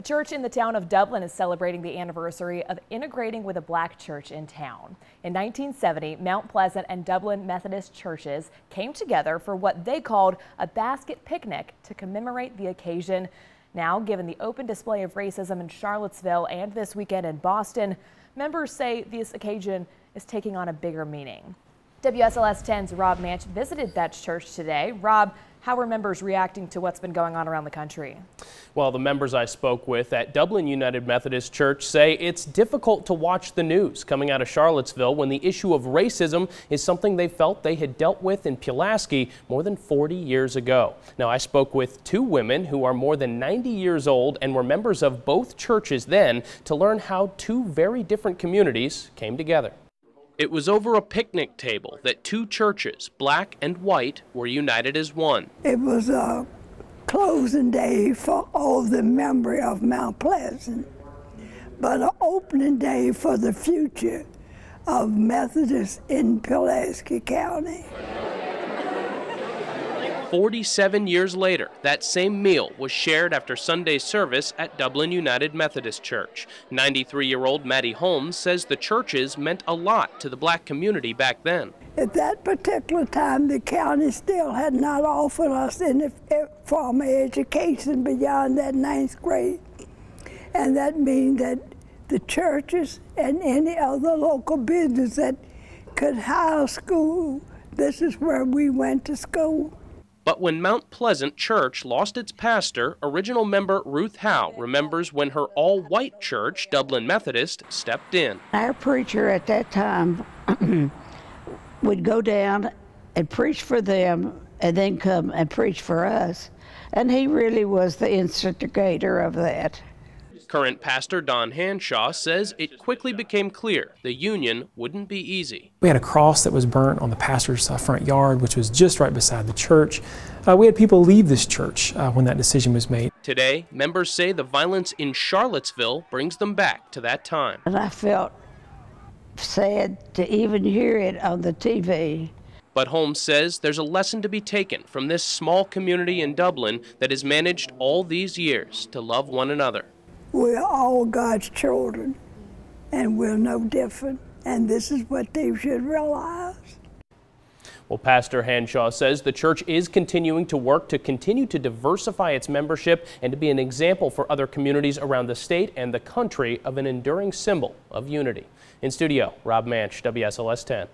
A church in the town of Dublin is celebrating the anniversary of integrating with a black church in town. In 1970, Mount Pleasant and Dublin Methodist churches came together for what they called a basket picnic to commemorate the occasion. Now, given the open display of racism in Charlottesville and this weekend in Boston, members say this occasion is taking on a bigger meaning. WSLS 10's Rob Manch visited that church today. Rob, how are members reacting to what's been going on around the country? Well, the members I spoke with at Dublin United Methodist Church say it's difficult to watch the news coming out of Charlottesville when the issue of racism is something they felt they had dealt with in Pulaski more than 40 years ago. Now, I spoke with two women who are more than 90 years old and were members of both churches then to learn how two very different communities came together. It was over a picnic table that two churches, black and white, were united as one. It was a closing day for all the memory of Mount Pleasant, but an opening day for the future of Methodists in Pulaski County. 47 years later, that same meal was shared after Sunday's service at Dublin United Methodist Church. 93-year-old Maddie Holmes says the churches meant a lot to the black community back then. At that particular time, the county still had not offered us any formal education beyond that 9th grade. And that means that the churches and any other local business that could house school, this is where we went to school. But when Mount Pleasant Church lost its pastor, original member Ruth Howe remembers when her all-white church, Dublin Methodist, stepped in. Our preacher at that time would go down and preach for them and then come and preach for us. And he really was the instigator of that. Current pastor Don Hanshaw says it quickly became clear the union wouldn't be easy. We had a cross that was burnt on the pastor's front yard, which was just right beside the church. We had people leave this church when that decision was made. Today, members say the violence in Charlottesville brings them back to that time. And I felt sad to even hear it on the TV. But Holmes says there's a lesson to be taken from this small community in Dublin that has managed all these years to love one another. We're all God's children, and we're no different, and this is what they should realize. Well, Pastor Hanshaw says the church is continuing to work to continue to diversify its membership and to be an example for other communities around the state and the country of an enduring symbol of unity. In studio, Rob Manch, WSLS 10.